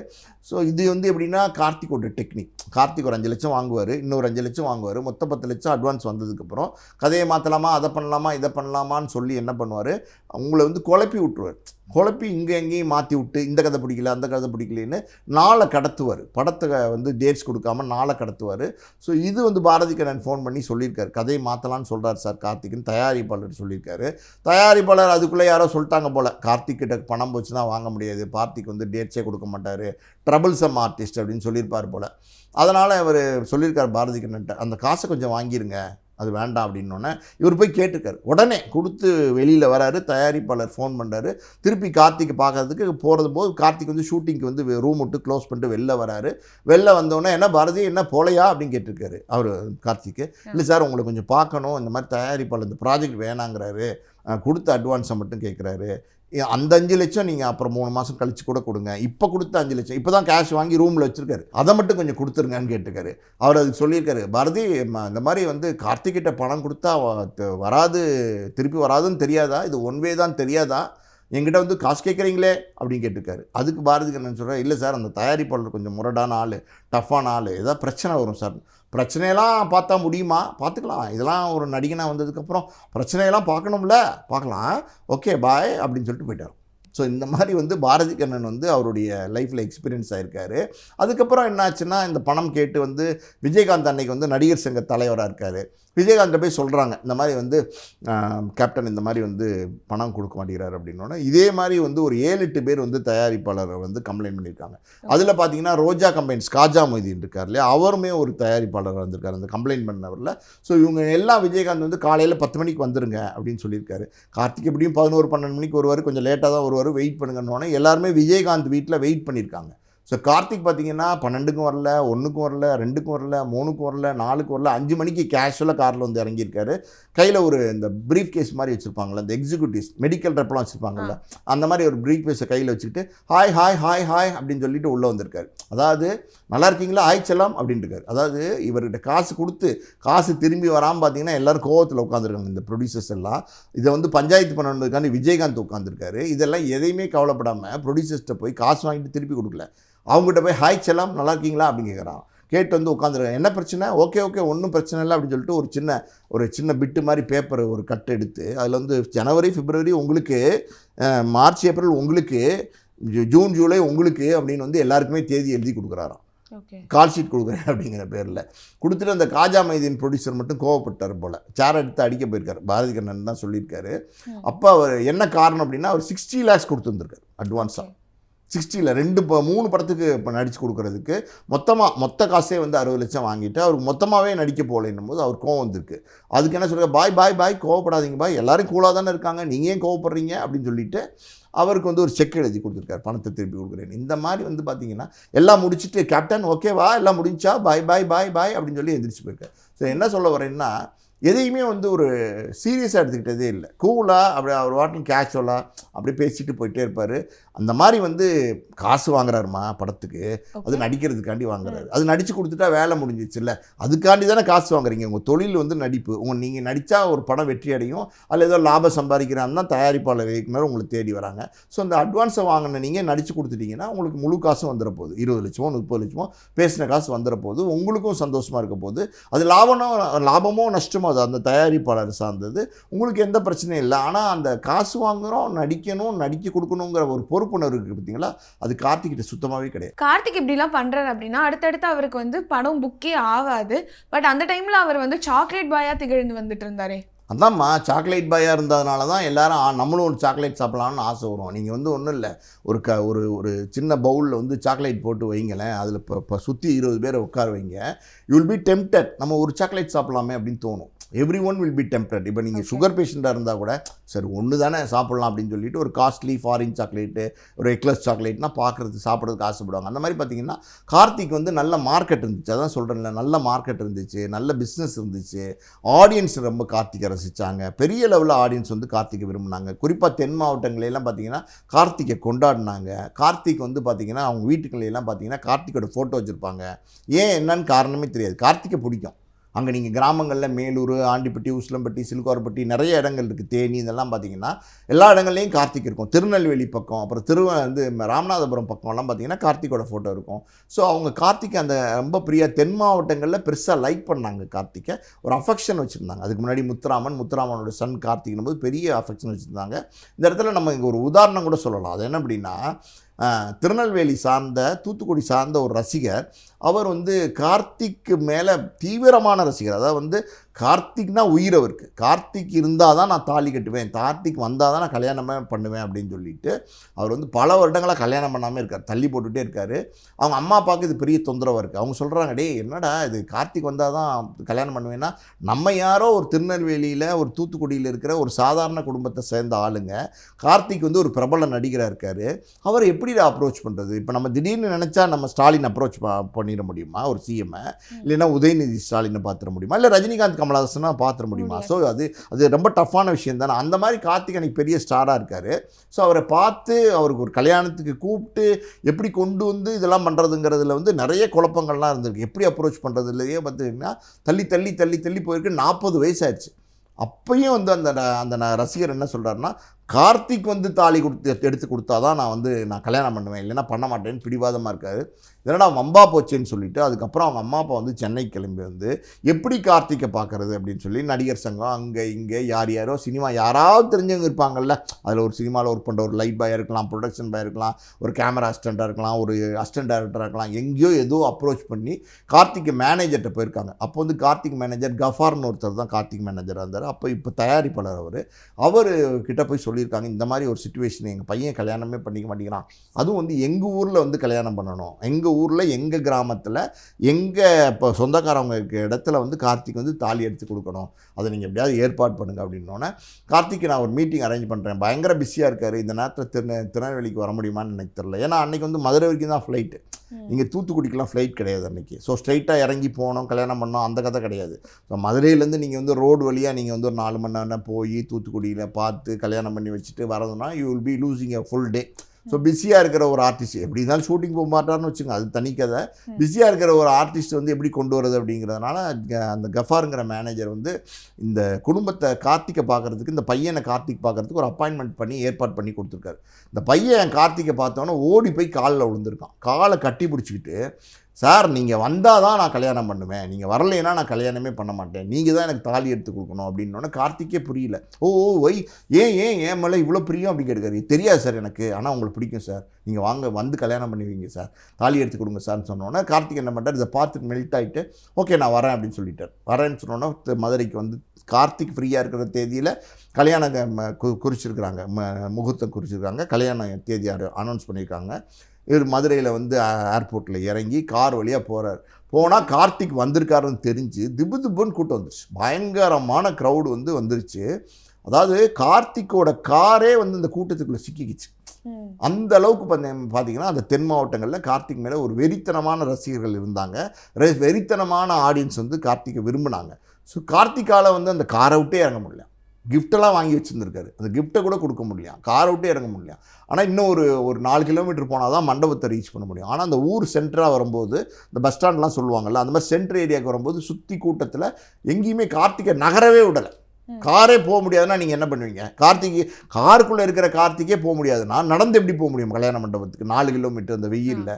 ஸோ இது வந்து எப்படின்னா கார்த்திகோட டெக்னிக். கார்த்திக் ஒரு 5 லட்சம் வாங்குவார், இன்னொரு 5 லட்சம் வாங்குவார், மொத்தம் 10 லட்சம் அட்வான்ஸ் வந்ததுக்கப்புறம் கதையை மாற்றலாமா, அதை பண்ணலாமா, இதை பண்ணலாமான்னு சொல்லி என்ன பண்ணுவார், உங்களை வந்து குழப்பி விட்டுருவார். குழப்பி இங்கே எங்கேயும் மாற்றி விட்டு இந்த கதை பிடிக்கல அந்த கதை பிடிக்கலன்னு நாளை கடத்துவார். படத்தை வந்து டேட்ஸ் கொடுக்காம நாளை கடத்துவார். ஸோ இது வந்து பாரதி கண்ணன் ஃபோன் பண்ணி சொல்லியிருக்காரு, கதையை மாற்றலான்னு சொல்கிறார் சார் கார்த்திக்னு தயாரிப்பாளர் சொல்லியிருக்காரு. தயாரிப்பாளர் அதுக்குள்ளே யாரோ சொல்லிட்டாங்க போல், கார்த்திக் கிட்ட பணம் போச்சுன்னா வாங்க முடியாது, கார்த்திக் வந்து டேட்ஸே கொடுக்க மாட்டார், ட்ரபிள்சம் ஆர்டிஸ்ட் அப்படின்னு சொல்லியிருப்பார் போல். அதனால் அவர் சொல்லியிருக்கார் பாரதி கண்ணன்ட்ட, அந்த காசை கொஞ்சம் வாங்கிருங்க, அது வேண்டாம் அப்படின்னோடனே இவர் போய் கேட்டிருக்காரு. உடனே கொடுத்து வெளியில் வராரு. தயாரிப்பாளர் ஃபோன் பண்ணுறாரு. திருப்பி கார்த்திக் பார்க்கறதுக்கு போது கார்த்திக் வந்து ஷூட்டிங்க்கு வந்து ரூம் விட்டு க்ளோஸ் பண்ணிட்டு வெளில வராரு. வெளில வந்தோடனே என்ன பாரதி என்ன போலையா அப்படின்னு கேட்டிருக்காரு அவர் கார்த்திக்கு. இல்லை சார் உங்களை கொஞ்சம் பார்க்கணும், இந்த மாதிரி தயாரிப்பாளர் இந்த ப்ராஜெக்ட் வேணாங்கிறாரு, கொடுத்த அட்வான்ஸை மட்டும் கேட்குறாரு. அந்த 5 லட்சம் நீங்கள் அப்புறம் 3 மாதம் கழிச்சு கூட கொடுங்க, இப்போ கொடுத்த 5 லட்சம் இப்போ தான் கேஷ் வாங்கி ரூமில் வச்சுருக்காரு, அதை மட்டும் கொஞ்சம் கொடுத்துருங்கன்னு கேட்டுருக்காரு. அவர் அதுக்கு சொல்லியிருக்காரு, பாரதி இந்த மாதிரி வந்து கார்த்திக்கிட்ட பணம் கொடுத்தா வராது, திருப்பி வராதுன்னு தெரியாதா, இது ஒன் வே தான் தெரியாதா, என்கிட்ட வந்து காசு கேட்குறீங்களே அப்படின்னு கேட்டிருக்காரு. அதுக்கு பாரதி கண்ணன் சொல்கிறேன், இல்லை சார் அந்த தயாரிப்பாளர் கொஞ்சம் முரடான ஆள், டஃப்பான ஆள், ஏதாவது பிரச்சனை வரும் சார், பிரச்சனையெல்லாம் பார்த்தா முடியுமா, பார்த்துக்கலாம், இதெல்லாம் ஒரு நடிகனாக வந்ததுக்கப்புறம் பிரச்சனையெல்லாம் பார்க்கணும்ல, பார்க்கலாம், ஓகே பாய் அப்படின்னு சொல்லிட்டு போயிட்டார். ஸோ இந்த மாதிரி வந்து பாரதி கண்ணன் வந்து அவருடைய லைஃப்பில் எக்ஸ்பீரியன்ஸ் ஆகிருக்காரு. அதுக்கப்புறம் என்னாச்சுன்னா இந்த பணம் கேட்டு வந்து விஜயகாந்த் அன்னைக்கு வந்து நடிகர் சங்க தலைவராக இருக்கார். விஜயகாந்த் போய் சொல்கிறாங்க, இந்த மாதிரி வந்து கேப்டன் இந்த மாதிரி வந்து பணம் கொடுக்க மாட்டேங்கிறார் அப்படின்னோடனே இதே மாதிரி வந்து ஒரு 7-8 பேர் வந்து தயாரிப்பாளர் வந்து கம்ப்ளைண்ட் பண்ணியிருக்காங்க. அதில் பார்த்தீங்கன்னா ரோஜா கம்பைன்ஸ் காஜா மொய்தீன் இருக்கார் இல்லையா, அவருமே ஒரு தயாரிப்பாளர் வந்திருக்காரு அந்த கம்ப்ளைண்ட் பண்ணவரில். ஸோ இவங்க எல்லாம் விஜயகாந்த் வந்து காலையில் 10 மணிக்கு வந்துருங்க அப்படின்னு சொல்லியிருக்காரு. கார்த்திக் எப்படியும் 11-12 மணிக்கு வருவார், கொஞ்சம் லேட்டாக தான் வருவார், வெயிட் பண்ணுங்கன்னோடனே எல்லாருமே விஜயகாந்த் வீட்டில் வெயிட் பண்ணியிருக்காங்க. ஸோ கார்த்திக் பார்த்தீங்கன்னா 12க்கும் வரல, 1க்கும் வரல, 2க்கும் வரல, 3க்கும் வரல, 4க்கும் வரல, 5 மணிக்கு கேஷுவலாக காரில் வந்து இறங்கியிருக்காரு. கையில் ஒரு இந்த ப்ரீஃப் கேஸ் மாதிரி வச்சுருப்பாங்களே, இந்த எக்ஸிக்யூட்டிவ்ஸ் மெடிக்கல் ரெப்லாம் வச்சுருப்பாங்கல்ல, அந்த மாதிரி ஒரு ப்ரீஃப் கேஸை கையில் வச்சுக்கிட்டு ஹாய் ஹாய் ஹாய் ஹாய் அப்படின்னு சொல்லிட்டு உள்ளே வந்திருக்காரு. அதாவது நல்லா இருக்கீங்களா, ஹாய் செல்லாம் அப்படின்ட்டு இருக்காரு. அதாவது இவர்கிட்ட காசு கொடுத்து காசு திரும்பி வராமல் பார்த்தீங்கன்னா எல்லோரும் கோவத்தில் உட்காந்துருக்காங்க இந்த ப்ரொடியூசர்ஸ் எல்லாம். இதை வந்து பஞ்சாயத்து பண்ணுறதுக்காண்டி விஜயகாந்த் உட்காந்துருக்காரு. இதெல்லாம் எதையுமே கவலைப்படாமல் ப்ரொடியூசர்ஸ்ட்டை போய் காசு வாங்கிட்டு திருப்பி கொடுக்கல, அவங்ககிட்ட போய் ஹாய் செல்லாம் நல்லா இருக்கீங்களா அப்படின்னு கேட்குறான். கேட்டு வந்து உட்காந்துருக்காங்க. என்ன பிரச்சனை, ஓகே ஓகே ஒன்றும் பிரச்சனை இல்லை அப்படின்னு சொல்லிட்டு ஒரு சின்ன பிட்டு மாதிரி பேப்பர் ஒரு கட்டு எடுத்து அதில் வந்து ஜனவரி பிப்ரவரி உங்களுக்கு, மார்ச் ஏப்ரல் உங்களுக்கு, ஜூன் ஜூலை உங்களுக்கு அப்படின்னு வந்து எல்லாருக்குமே தேதி எழுதி கொடுக்குறாராம். கால் ஷீட் கொடுக்குறேன் அப்படிங்கிற பேரில் கொடுத்துட்டு அந்த காஜா மைதீன் ப்ரொடியூசர் மட்டும் கோவப்பட்டார் போல், சேர் எடுத்து அடிக்க போயிருக்காரு. பாரதி கண்ணன் தான் சொல்லியிருக்காரு. அப்போ அவர் என்ன காரணம் அப்படின்னா அவர் 60 lakhs கொடுத்துருந்துருக்காரு அட்வான்ஸாக. 60 3 படத்துக்கு இப்போ நடித்து கொடுக்குறதுக்கு மொத்த காசே வந்து 60 லட்சம் வாங்கிட்டு அவருக்கு மொத்தமாகவே நடிக்க போகலைன்னும் போது அவர் கோவம் வந்திருக்கு. அதுக்கு என்ன சொல்கிறார், பாய் பாய் பாய் கோவப்படாதீங்க பாய், எல்லோரும் கூலாக தானே இருக்காங்க, நீங்கள் ஏன் கோவப்படுறீங்க அப்படின்னு சொல்லிட்டு அவருக்கு வந்து ஒரு செக் எழுதி கொடுத்துருக்காரு, பணத்தை திருப்பி கொடுக்குறேன்னு. இந்த மாதிரி வந்து பார்த்தீங்கன்னா எல்லாம் முடிச்சுட்டு கேப்டன் ஓகேவா எல்லாம் முடிஞ்சா பாய் பாய் பாய் பாய் அப்படின்னு சொல்லி எந்திரிச்சு போயிருக்காரு. ஸோ என்ன சொல்ல வரேன்னா எதையுமே வந்து ஒரு சீரியஸாக எடுத்துக்கிட்டதே இல்லை, கூலாக அப்படி அவர் வாட்டில் கேஷுவலாக அப்படியே பேசிட்டு போயிட்டே இருப்பார். அந்த மாதிரி வந்து காசு வாங்குறாருமா படத்துக்கு, அது நடிக்கிறதுக்காண்டி வாங்குறாரு. அது நடித்து கொடுத்துட்டா வேலை முடிஞ்சிச்சு இல்லை, அதுக்காண்டி தானே காசு வாங்குறீங்க. உங்கள் தொழில் வந்து நடிப்பு, நீங்கள் நடித்தா ஒரு படம் வெற்றி அடையும், அதில் ஏதோ லாபம் சம்பாதிக்கிறான்னு தான் தயாரிப்பாளர் இயக்குனர் உங்களை தேடி வராங்க. ஸோ அந்த அட்வான்ஸை வாங்கின நீங்கள் நடித்து கொடுத்துட்டீங்கன்னா உங்களுக்கு முழு காசும் வந்துட போகுது, 20 லட்சமோ 30 லட்சமோ பேசின காசு வந்துட போகுது, உங்களுக்கும் சந்தோஷமாக இருக்க போகுது. அது லாபமோ நஷ்டமோ அது அந்த தயாரிப்பாளர் சார்ந்தது, உங்களுக்கு எந்த பிரச்சனையும் இல்லை. ஆனால் அந்த காசு வாங்குகிறோம், நடிக்க கொடுக்கணுங்கிற ஒரு பொறுப்புணர்வு இருக்குது பார்த்தீங்களா, அது கார்த்திகிட்ட சுத்தமாகவே கிடையாது. கார்த்திக் இப்படிலாம் பண்ணுறாரு அப்படின்னா அடுத்தடுத்து அவருக்கு வந்து படம் புக்கே ஆகாது. பட் அந்த டைமில் அவர் வந்து சாக்லேட் பாயாக திகழ்ந்து வந்துட்டு இருந்தாரே. அதாம்மா, சாக்லேட் பாயாக இருந்ததுனால தான் எல்லாரும் நம்மளும் ஒரு சாக்லேட் சாப்பிட்லான்னு ஆசை வரும். நீங்கள் வந்து ஒன்றும் இல்லை, ஒரு சின்ன பவுலில் வந்து சாக்லேட் போட்டு வைங்களேன், அதில் இப்போ சுற்றி 20 பேரை உட்கார வைங்க, யூ வில் பி டெம்ப்டட், நம்ம ஒரு சாக்லேட் சாப்பிட்லாமே அப்படின்னு தோணும். Every one will be tempted. இப்போ நீங்கள் சுகர் பேஷண்ட்டாக இருந்தால் கூட சரி ஒன்று தானே சாப்பிட்லாம் அப்படின்னு சொல்லிட்டு ஒரு காஸ்ட்லி ஃபாரின் சாக்லேட்டு, ஒரு எக்லஸ் சாக்லேட்னா பார்க்குறது சாப்பிட்றதுக்கு ஆசைப்படுவாங்க. அந்த மாதிரி பார்த்தீங்கன்னா கார்த்திக் வந்து நல்ல மார்க்கெட் இருந்துச்சு, அதான் சொல்கிறேன்ல, நல்ல மார்க்கெட் இருந்துச்சு, நல்ல பிஸ்னஸ் இருந்துச்சு, ஆடியன்ஸ் ரொம்ப கார்த்திகை ரசித்தாங்க, பெரிய லெவலில் ஆடியன்ஸ் வந்து கார்த்திகை விரும்பினாங்க. குறிப்பாக தென் மாவட்டங்களெல்லாம் பார்த்தீங்கன்னா கார்த்திகை கொண்டாடினாங்க. கார்த்திக் வந்து பார்த்தீங்கன்னா அவங்க வீட்டுக்கள்லாம் பார்த்தீங்கன்னா கார்த்திகோட ஃபோட்டோ வச்சுருப்பாங்க. ஏன் என்னன்னு காரணமே தெரியாது, கார்த்திகை பிடிக்கும். அங்கே நீங்கள் கிராமங்களில் மேலூர், ஆண்டிப்பட்டி, உசிலம்பட்டி, சிலுக்கார்பட்டி நிறைய இடங்கள் இருக்குது, தேனி, இதெல்லாம் பார்த்தீங்கன்னா எல்லா இடங்கள்லையும் கார்த்திக் இருக்கும். திருநெல்வேலி பக்கம், அப்புறம் ராமநாதபுரம் பக்கம்லாம் பார்த்தீங்கன்னா கார்த்திகோட ஃபோட்டோ இருக்கும். ஸோ அவங்க கார்த்திகை அந்த ரொம்ப பிரியா தென் மாவட்டங்களில் பெருசாக லைக் பண்ணாங்க. கார்த்திகை ஒரு அஃபெக்ஷன் வச்சுருந்தாங்க. அதுக்கு முன்னாடி முத்துராமனோட சன் கார்த்திக்னும் போது பெரிய அஃபெக்ஷன் வச்சுருந்தாங்க. இந்த இடத்துல நம்ம இங்கே ஒரு உதாரணம் கூட சொல்லலாம். அது என்ன அப்படின்னா, திருநெல்வேலி சார்ந்த, தூத்துக்குடி சார்ந்த ஒரு ரசிகர், அவர் கார்த்திக்கு மேலே தீவிரமான ரசிகர். அதாவது கார்த்திக்னா உயிர் அவருக்கு. கார்த்திக் இருந்தால் தான் நான் தாலி கட்டுவேன், கார்த்திக் வந்தால் தான் நான் கல்யாணமே பண்ணுவேன் அப்படின்னு சொல்லிட்டு அவர் பல வருடங்களாக கல்யாணம் பண்ணாமல் இருக்கார், தள்ளி போட்டுகிட்டே இருக்கார். அவங்க அம்மா அப்பாவுக்கு இது பெரிய தொந்தரவாக இருக்குது. அவங்க சொல்கிறாங்க, டே என்னடா இது, கார்த்திக் வந்தால் தான் கல்யாணம் பண்ணுவேன்னா, நம்ம யாரோ ஒரு திருநெல்வேலியில் ஒரு தூத்துக்குடியில் இருக்கிற ஒரு சாதாரண குடும்பத்தை சேர்ந்த ஆளுங்க, கார்த்திக் ஒரு பிரபல நடிகராக இருக்கார், அவரை எப்படி அப்ரோச் பண்ணுறது? இப்போ நம்ம திடீர்னு நினச்சா நம்ம ஸ்டாலின் அப்ரோச் பண்ணிட முடியுமா ஒரு சிஎம்ஐ? இல்லைன்னா உதயநிதி ஸ்டாலினை பார்த்துட முடியுமா? இல்லை ரஜினிகாந்த் கமலஹாசனா பார்த்துட முடியுமா? ஸோ அது ரொம்ப டஃப்பான விஷயம் தானே. அந்த மாதிரி கார்த்திக் அன்னைக்கு பெரிய ஸ்டாராக இருக்கார். ஸோ அவரை பார்த்து அவருக்கு ஒரு கல்யாணத்துக்கு கூப்பிட்டு எப்படி கொண்டு இதெல்லாம் பண்ணுறதுங்கிறதுல நிறைய குழப்பங்கள்லாம் இருந்திருக்கு. எப்படி அப்ரோச் பண்ணுறதுலையே பார்த்தீங்கன்னா தள்ளி தள்ளி தள்ளி தள்ளி போயிருக்கு. 40 வயசாச்சு. அப்பயும் அந்த ரசிகர் என்ன சொல்கிறாருன்னா, கார்த்திக் தாலி எடுத்து கொடுத்தா தான் நான் கல்யாணம் பண்ணுவேன், இல்லைன்னா பண்ண மாட்டேன்னு பிடிவாதமாக இருக்காரு. இதனடா வம்பா போச்சேன்னு சொல்லிட்டு அதுக்கப்புறம் அவங்க அம்மா அப்பா சென்னை கிளம்பி எப்படி கார்த்திகை பார்க்குறது அப்படின்னு சொல்லி நடிகர் சங்கம் அங்கே இங்கே யாரோ சினிமா யாராவது தெரிஞ்சவங்க இருப்பாங்கள்ல, அதில் ஒரு சினிமாவில் ஒர்க் பண்ணுற ஒரு லைட் பாயாக இருக்கலாம், ப்ரொடக்ஷன் பாயாக இருக்கலாம், ஒரு கேமரா அசிஸ்டண்ட்டாக இருக்கலாம், ஒரு அசிஸ்டன்ட் டைரக்டராக இருக்கலாம், எங்கேயோ ஏதோ அப்ரோச் பண்ணி கார்த்திக் மேனேஜர்கிட்ட போயிருக்காங்க. அப்போ கார்த்திக் மேனேஜர் கஃபார்னு ஒருத்தர் தான் கார்த்திக் மேனேஜராக இருந்தார். அப்போ இப்போ தயாரிப்பாளர் அவர் கிட்ட போய் சொல்லியிருக்காங்க, இந்த மாதிரி ஒரு சிச்சுவேஷன், எங்கள் பையன் கல்யாணமே பண்ணிக்க மாட்டேங்கிறான், அதுவும் எங்கள் ஊரில் கல்யாணம் பண்ணணும், எங்கள் ஊரில் எங்கள் கிராமத்தில் எங்கள் இப்போ சொந்தக்காரவங்க இருக்க இடத்துல கார்த்திக் தாலி எடுத்து கொடுக்கணும், அதை நீங்கள் எப்படியாவது ஏற்பாடு பண்ணுங்கள் அப்படின்னோடனே, கார்த்திக் நான் ஒரு மீட்டிங் அரேஞ்ச் பண்ணுறேன், பயங்கர பிஸியாக இருக்கார், இந்த நேரத்தில் திருநெல்வேலிக்கு வர முடியுமான்னு எனக்கு தெரியல. ஏன்னா அன்றைக்கி மதுரை வரைக்கும் தான் ஃப்ளைட்டு, நீங்கள் தூத்துக்குடிக்கெலாம் ஃப்ளைட் கிடையாது அன்றைக்கி. ஸோ ஸ்ட்ரைட்டாக இறங்கி போனோம் கல்யாணம் பண்ணோம் அந்த கதை கிடையாது. ஸோ மதுரையிலேருந்து நீங்கள் ரோடு வழியாக நீங்கள் ஒரு 4 மணி நேரம் போய் தூத்துக்குடியில் பார்த்து கல்யாணம் பண்ணி வச்சுட்டு வரதுன்னா you will be losing a full day. So பிஸியாக இருக்கிற ஒரு ஆர்டிஸ்ட் எப்படி இருந்தாலும் ஷூட்டிங் போக மாட்டார்னு வச்சுங்க, அது தனி கதை. பிஸியாக இருக்கிற ஒரு ஆர்டிஸ்ட் எப்படி கொண்டு வரது அப்படிங்கிறதுனால அந்த கஃபாருங்கிற மேனேஜர் இந்த குடும்பத்தை கார்த்திகை பார்க்குறதுக்கு, இந்த பையனை கார்த்திக் பார்க்குறதுக்கு ஒரு அப்பாயின்மெண்ட் பண்ணி ஏற்பாடு பண்ணி கொடுத்துருக்காரு. இந்த பையன் கார்த்திகை பார்த்தோன்னே ஓடி போய் காலில் விழுந்திருக்கான். காலை கட்டி பிடிச்சிக்கிட்டு, சார் நீங்கள் வந்தால் தான் நான் கல்யாணம் பண்ணுவேன், நீங்கள் வரலைன்னா நான் கல்யாணமே பண்ண மாட்டேன், நீங்கள் தான் எனக்கு தாலி எடுத்து கொடுக்கணும் அப்படின்னோடனே கார்த்திக்கே புரியல. ஒய் ஏன் மேலே இவ்வளோ பிரியம் அப்படி கேட்காரு. தெரியாது சார் எனக்கு, ஆனால் உங்களுக்கு பிடிக்கும் சார், நீங்கள் வாங்க கல்யாணம் பண்ணுவீங்க சார், தாலி எடுத்து கொடுங்க சார்னு சொன்னோன்னே கார்த்திக் என்ன பண்ணுறாரு, இதை பார்த்துட்டு மெல்ட் ஆகிட்டு ஓகே நான் வரேன் அப்படின்னு சொல்லிட்டார். வரேன்னு சொன்னோன்னா மதுரைக்கு கார்த்திக் ஃப்ரீயாக இருக்கிற தேதியில் கல்யாணம் குறிச்சிருக்கிறாங்க, முகூர்த்தம் குறிச்சிருக்காங்க, கல்யாண தேதி அனௌன்ஸ் பண்ணியிருக்காங்க. இவர் மதுரையில் ஏர்போர்ட்டில் இறங்கி கார் வழியாக போகிறார். போனால் கார்த்திக் வந்திருக்காருன்னு தெரிஞ்சு திபுன்னு கூட்டம் வந்துருச்சு, பயங்கரமான க்ரௌடு வந்துருச்சு. அதாவது கார்த்திக்கோட காரே இந்த கூட்டத்துக்குள்ளே சிக்கிக்கிச்சு. அந்த அளவுக்கு பார்த்தீங்கன்னா அந்த தென் மாவட்டங்களில் கார்த்திக் மேலே ஒரு வெறித்தனமான ரசிகர்கள் இருந்தாங்க, வெறித்தனமான ஆடியன்ஸ் கார்த்திகை விரும்பினாங்க. ஸோ கார்த்திக்கால் அந்த காரை விட்டே இறங்க முடியல, கிஃப்டெல்லாம் வாங்கி வச்சுருந்துருக்காரு, அந்த கிஃப்ட்டை கூட கொடுக்க முடியல, காரை விட்டே இறங்க முடியல. ஆனால் இன்னும் ஒரு 4 கிலோமீட்டர் போனால் தான் மண்டபத்தை ரீச் பண்ண முடியும். ஆனால் அந்த ஊர் சென்டராக வரும்போது, இந்த பஸ் ஸ்டாண்ட்லாம் சொல்லுவாங்கள்ல, அந்த மாதிரி சென்ட்ரு ஏரியாவுக்கு வரும்போது சுற்றி கூட்டத்தில் எங்கேயுமே கார்த்திகை நகரவே விடலை. காரே போக முடியாதுன்னா நீங்கள் என்ன பண்ணுவீங்க? காருக்குள்ளே இருக்கிற கார்த்திகே போக முடியாதுன்னா நடந்து எப்படி போக முடியும் கல்யாண மண்டபத்துக்கு 4 கிலோமீட்டர் அந்த வெயிலில்?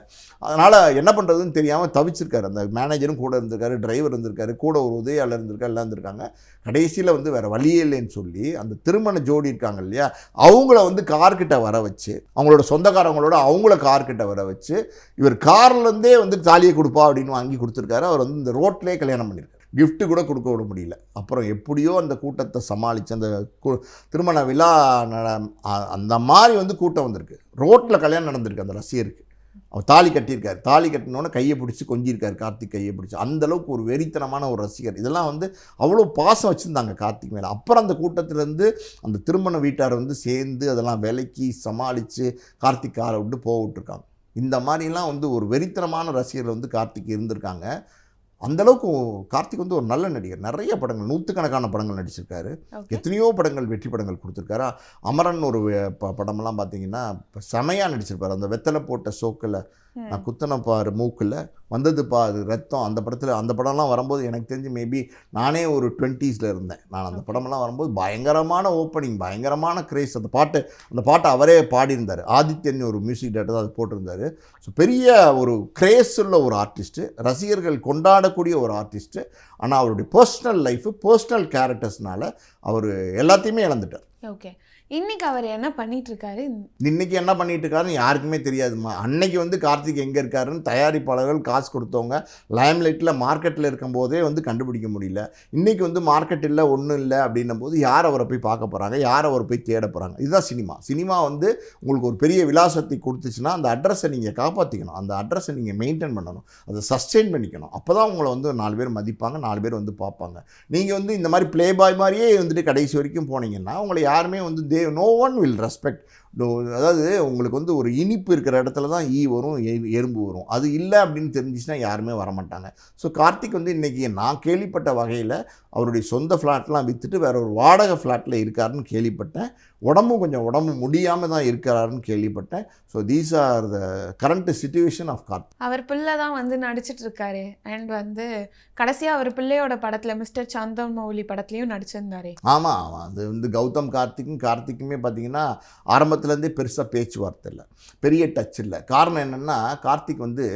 அதனால் என்ன பண்ணுறதுன்னு தெரியாமல் தவிச்சிருக்காரு. அந்த மேனேஜரும் கூட இருந்திருக்காரு, டிரைவர் இருந்திருக்காரு, கூட ஒரு உதவியாளர் இருந்திருக்காரு, எல்லாம் இருந்திருக்காங்க. கடைசியில் வேறு வழியே இல்லைன்னு சொல்லி அந்த திருமண ஜோடி இருக்காங்க இல்லையா, அவங்கள கார்கிட்ட வர வச்சு, அவங்களோட சொந்தக்காரங்களோட அவங்கள கார்கிட்ட வர வச்சு, இவர் கார்லேருந்தே தாலியை கொடுப்பா அப்படின்னு வாங்கி கொடுத்துருக்காரு. அவர் இந்த ரோட்லேயே கல்யாணம் பண்ணியிருக்காரு. கிஃப்ட்டு கூட கொடுக்க விட முடியல. அப்புறம் எப்படியோ அந்த கூட்டத்தை சமாளித்து அந்த திருமண விழா அந்த மாதிரி கூட்டம் வந்திருக்கு. ரோட்டில் கல்யாணம் நடந்திருக்கு அந்த ரசிகருக்கு. அவர் தாலி கட்டியிருக்காரு, தாலி கட்டினோன்னே கையை பிடிச்சி கொஞ்சிருக்காரு, கார்த்திக் கையை பிடிச்சி. அந்தளவுக்கு ஒரு வெறித்தனமான ஒரு ரசிகர். இதெல்லாம் அவ்வளோ பாசம் வச்சுருந்தாங்க கார்த்திக் மேலே. அப்புறம் அந்த கூட்டத்திலேருந்து அந்த திருமண வீட்டார் சேர்ந்து அதெல்லாம் விலக்கி சமாளித்து கார்த்திக் காரை விட்டு போக விட்டுருக்காங்க. இந்த மாதிரிலாம் ஒரு வெறித்தனமான ரசிகர்கள் கார்த்திக் இருந்திருக்காங்க. அந்தளவுக்கு கார்த்திக் ஒரு நல்ல நடிகர். நிறைய படங்கள், 100கணக்கான படங்கள் நடிச்சிருக்காரு, எத்தனையோ படங்கள் வெற்றி படங்கள் கொடுத்துருக்காரு. அமரன் ஒரு படமெல்லாம் பார்த்தீங்கன்னா செமையாக நடிச்சிருப்பார். அந்த வெத்தலை போட்ட சோக்கில் நான் குத்தனை பாரு மூக்கில் வந்ததுப்பா அது ரத்தம் அந்த படம்லாம் வரும்போது எனக்கு தெரிஞ்சு மேபி நானே ஒரு 20s இருந்தேன். நான் அந்த படமெல்லாம் வரும்போது பயங்கரமான ஓப்பனிங், பயங்கரமான கிரேஸ். அந்த பாட்டை அவரே பாடியிருந்தார். ஆதித்யன் ஒரு மியூசிக் டைரக்டர் தான் அது போட்டிருந்தார். ஸோ பெரிய ஒரு கிரேஸ் உள்ள ஒரு ஆர்டிஸ்ட்டு, ரசிகர்கள் கொண்டாடக்கூடிய ஒரு ஆர்டிஸ்ட்டு. ஆனால் அவருடைய பர்சனல் லைஃபு, பர்சனல் கேரக்டர்ஸ்னால அவர் எல்லாத்தையுமே இழந்துட்டார். ஓகே, இன்னைக்கு அவர் என்ன பண்ணிட்டு இருக்காரு? இன்றைக்கி என்ன பண்ணிகிட்டு இருக்காருன்னு யாருக்குமே தெரியாதுமா. அன்னைக்கு வந்து கார்த்திக் எங்கே இருக்காருன்னு தயாரிப்பாளர்கள் காசு கொடுத்தவங்க லைம்லைட்டில் மார்க்கெட்டில் இருக்கும்போதே வந்து கண்டுபிடிக்க முடியல. இன்றைக்கி வந்து மார்க்கெட் இல்லை, ஒன்றும் இல்லை அப்படின்னும் போது யார் அவரை போய் பார்க்க போகிறாங்க, யார் அவரை போய் தேட போகிறாங்க? இதுதான் சினிமா வந்து உங்களுக்கு ஒரு பெரிய விலாசத்தை கொடுத்துச்சுன்னா அந்த அட்ரஸை நீங்கள் காப்பாற்றிக்கணும், அந்த அட்ரஸை நீங்கள் மெயின்டைன் பண்ணணும், அதை சஸ்டெயின் பண்ணிக்கணும். அப்போ தான் உங்களை வந்து 4 பேர் மதிப்பாங்க, 4 பேர் வந்து பார்ப்பாங்க. நீங்கள் வந்து இந்த மாதிரி ப்ளே பாய் மாதிரியே வந்துட்டு கடைசி வரைக்கும் போனீங்கன்னா உங்களை யாருமே வந்து no one will respect. அதாவது உங்களுக்கு வந்து ஒரு இனிப்பு இருக்கிற இடத்துல தான் ஈ வரும், எறும்பு வரும். அது இல்லை அப்படின்னு தெரிஞ்சிச்சுன்னா யாருமே வரமாட்டாங்க. ஸோ கார்த்திக் வந்து இன்றைக்கி நான் கேள்விப்பட்ட வகையில் அவருடைய சொந்த ஃப்ளாட்லாம் விற்றுட்டு வேற ஒரு வாடகை ஃப்ளாட்டில் இருக்காருன்னு கேள்விப்பட்டேன். உடம்பு முடியாமல் தான் இருக்கிறாருன்னு கேள்விப்பட்டேன். So these are the current situation of Karthik. அவர் பிள்ளை தான் வந்து நடிச்சிட்டு இருக்காரு. அண்ட் வந்து கடைசியாக அவர் பிள்ளையோட படத்தில் மிஸ்டர் சந்திரமௌலி படத்துலையும் நடிச்சிருந்தாரு. ஆமாம், அது வந்து கௌதம் கார்த்திக்குமே பார்த்தீங்கன்னா ஆரம்பத்துலேருந்தே பெருசாக பேச்சுவார்த்தை இல்லை, பெரிய டச் இல்லை. காரணம் என்னென்னா கார்த்திக் வந்து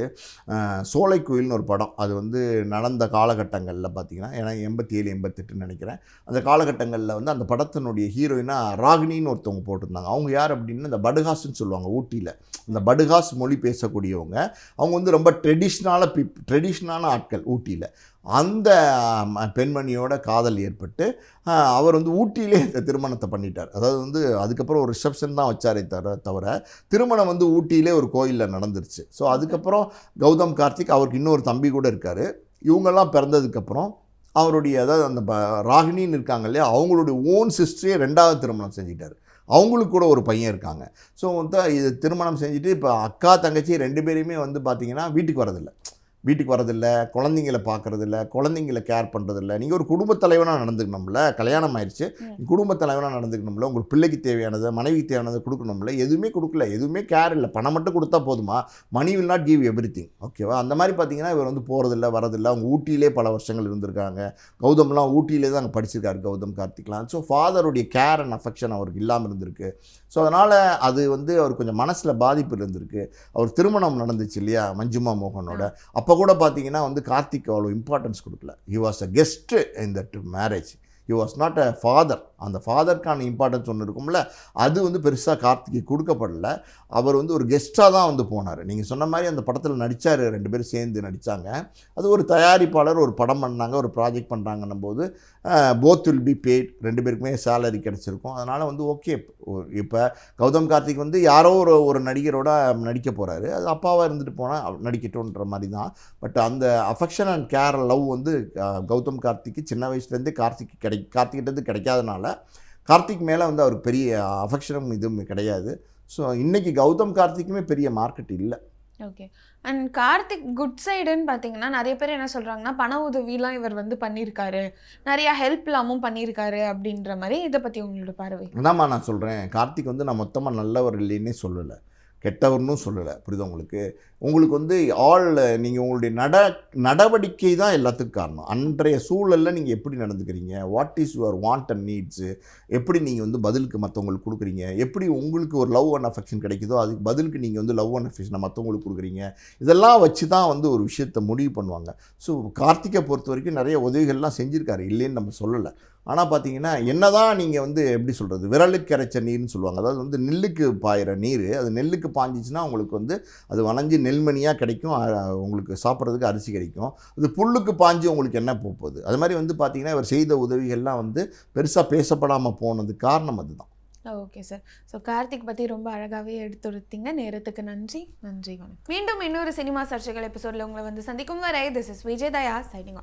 சோலைக்குயில்னு ஒரு படம், அது வந்து நடந்த காலகட்டங்களில் பார்த்தீங்கன்னா, ஏன்னா 87 88 நினைக்கிறேன், அந்த காலகட்டங்களில் வந்து அந்த படத்தினுடைய ஹீரோயினாக ராகினின்னு ஒருத்தவங்க போட்டிருந்தாங்க. அவங்க யார் அப்படின்னா இந்த படுகாஸ்ன்னு சொல்லுவாங்க ஊட்டியில், இந்த படுகாஸ் மொழி பேசக்கூடியவங்க. அவங்க வந்து ரொம்ப ட்ரெடிஷ்னலான ஆட்கள் ஊட்டியில். அந்த பெண்மணியோட காதல் ஏற்பட்டு அவர் வந்து ஊட்டியிலே இந்த திருமணத்தை பண்ணிட்டார். அதாவது வந்து அதுக்கப்புறம் ஒரு ரிசப்ஷன் தான் வச்சாரே தவிர திருமணம் வந்து ஊட்டியிலே ஒரு கோயிலில் நடந்துருச்சு. ஸோ அதுக்கப்புறம் கௌதம் கார்த்திக், அவருக்கு இன்னொரு தம்பி கூட இருக்கார். இவங்கெல்லாம் பிறந்ததுக்கப்புறம் அவருடைய, அதாவது அந்த ராகினின்னு இருக்காங்க இல்லையா, அவங்களுடைய ஓன் சிஸ்டரே 2வது திருமணம் செஞ்சிட்டார். அவங்களுக்கு கூட ஒரு பையன் இருக்காங்க. ஸோ வந்து இது திருமணம் செஞ்சுட்டு இப்போ அக்கா தங்கச்சி 2 பேரையுமே வந்து பார்த்திங்கன்னா வீட்டுக்கு வரதில்லை, குழந்தைங்கள பார்க்குறதில்ல, குழந்தைங்கள கேர் பண்ணுறதில்ல. நீங்கள் ஒரு குடும்பத் தலைவனாக நடந்துக்கணும்ல, கல்யாணம் ஆயிடுச்சு, குடும்பத் தலைவனாக நடந்துக்கணும்ல, உங்களுக்கு பிள்ளைக்கு தேவையானதை, மனைவிக்கு தேவையானதை கொடுக்கணும்ல. எதுவுமே கொடுக்கல, எதுவுமே கேர் இல்லை. பணம் மட்டும் கொடுத்தா போதுமா? Money will not give everything. ஓகேவா? அந்த மாதிரி பார்த்தீங்கன்னா இவர் வந்து போகிறதில்ல, வரதில்லை. அவங்க ஊட்டியிலே பல வருஷங்கள் இருந்திருக்காங்க. கௌதம்லாம் ஊட்டியிலே தான் அங்கே படிச்சிருக்காரு, கௌதம் கார்த்திக்லாம். ஸோ ஃபாதருடைய கேர் அண்ட் அஃபெக்ஷன் அவருக்கு இல்லாமல் இருந்திருக்கு. ஸோ அதனால் அது வந்து அவர் கொஞ்சம் மனசில் பாதிப்பு இருந்திருக்கு. அவர் திருமணம் நடந்துச்சு இல்லையா மஞ்சுமா மோகனோட, அப்போ கூட பார்த்தீங்கன்னா வந்து கார்த்திக் அவ்வளோ இம்பார்ட்டன்ஸ் கொடுக்கல. He was a guest in that marriage, he was not a father. அந்த ஃபாதருக்கான இம்பார்ட்டன்ஸ் ஒன்று இருக்கும்ல, அது வந்து பெருசாக கார்த்திக்கு கொடுக்கப்படல. அவர் வந்து ஒரு கெஸ்ட்டாக தான் வந்து போனார். நீங்கள் சொன்ன மாதிரி அந்த படத்தில் நடித்தார், 2 பேரும் சேர்ந்து நடித்தாங்க. அது ஒரு தயாரிப்பாளர் ஒரு படம் பண்ணாங்க, ஒரு ப்ராஜெக்ட் பண்ணுறாங்கன்னும் போது போத் வில் பி பெய்ட், 2 பேருக்குமே சேலரி கிடச்சிருக்கும். அதனால் வந்து ஓகே. இப்போ கௌதம் கார்த்திக் வந்து யாரோ ஒரு நடிகரோட நடிக்க போகிறாரு, அது அப்பாவாக இருந்துட்டு போனால் நடிக்கட்டும்ன்ற மாதிரி தான். பட் அந்த அஃபெக்ஷன் அண்ட் கேர் லவ் வந்து கௌதம் கார்த்திக்கு சின்ன வயசுலேருந்தே கார்த்திக்கிட்டேருந்து கிடைக்காதனால கார்த்திக் மேலே வந்து அவருக்கு பெரிய அஃபெக்ஷனும் இதுவும் கிடையாது. ஸோ இன்றைக்கி கௌதம் கார்த்திக்குமே பெரிய மார்க்கெட் இல்லை. ஓகே. அண்ட் கார்த்திக் குட் சைடுன்னு பார்த்தீங்கன்னா நிறைய பேர் என்ன சொல்கிறாங்கன்னா பண உதவிலாம் இவர் வந்து பண்ணியிருக்காரு, நிறையா ஹெல்ப்லாமும் பண்ணியிருக்காரு அப்படின்ற மாதிரி. இதை பற்றி உங்களோட பார்வை? அதாம்மா நான் சொல்கிறேன், கார்த்திக் வந்து நான் மொத்தமாக நல்லவர் இல்லைன்னே சொல்லலை, கெட்டவர்னு சொல்லலை. புரியுது உங்களுக்கு வந்து நீங்கள் உங்களுடைய நடவடிக்கை தான் எல்லாத்துக்கும் காரணம். அன்றைய சூழலில் நீங்கள் எப்படி நடந்துக்கிறீங்க, what is your want and needs, எப்படி நீங்கள் வந்து பதிலுக்கு மற்றவங்களுக்கு கொடுக்குறீங்க, எப்படி உங்களுக்கு ஒரு லவ் அண்ட் அஃபெக்ஷன் கிடைக்குதோ அதுக்கு பதிலுக்கு நீங்கள் வந்து லவ் அண்ட் அஃபெக்ஷனை மற்றவங்களுக்கு கொடுக்குறீங்க, இதெல்லாம் வச்சு தான் வந்து ஒரு விஷயத்தை முடிவு பண்ணுவாங்க. ஸோ கார்த்திகை பொறுத்த வரைக்கும் நிறைய உதவிகள்லாம் செஞ்சுருக்காரு, இல்லைன்னு நம்ம சொல்லலை. ஆனால் பார்த்தீங்கன்னா என்ன தான் நீங்கள் வந்து எப்படி சொல்கிறது, விரலுக்கு இறைச்ச நீர்னு சொல்லுவாங்க. அதாவது வந்து நெல்லுக்கு பாயிற நீர், அது நெல்லுக்கு பாஞ்சிச்சுன்னா உங்களுக்கு வந்து அது வளைஞ்சு நெல்மணியாக கிடைக்கும், உங்களுக்கு சாப்பிட்றதுக்கு அரிசி கிடைக்கும். அது புல்லுக்கு பாஞ்சு உங்களுக்கு என்ன போகுது. அது மாதிரி வந்து பார்த்திங்கன்னா இவர் செய்த உதவிகள்லாம் வந்து பெருசாக பேசப்படாமல் போனதுக்கு காரணம் அதுதான். Okay sir. ஸோ கார்த்திக் பற்றி ரொம்ப அழகாகவே எடுத்துருத்தீங்க. நேரத்துக்கு நன்றி. மீண்டும் இன்னொரு சினிமா சர்ச்சைகள் எபிசோடில் உங்களை வந்து சந்திக்கும் வரை this is Vijay Daya signing off.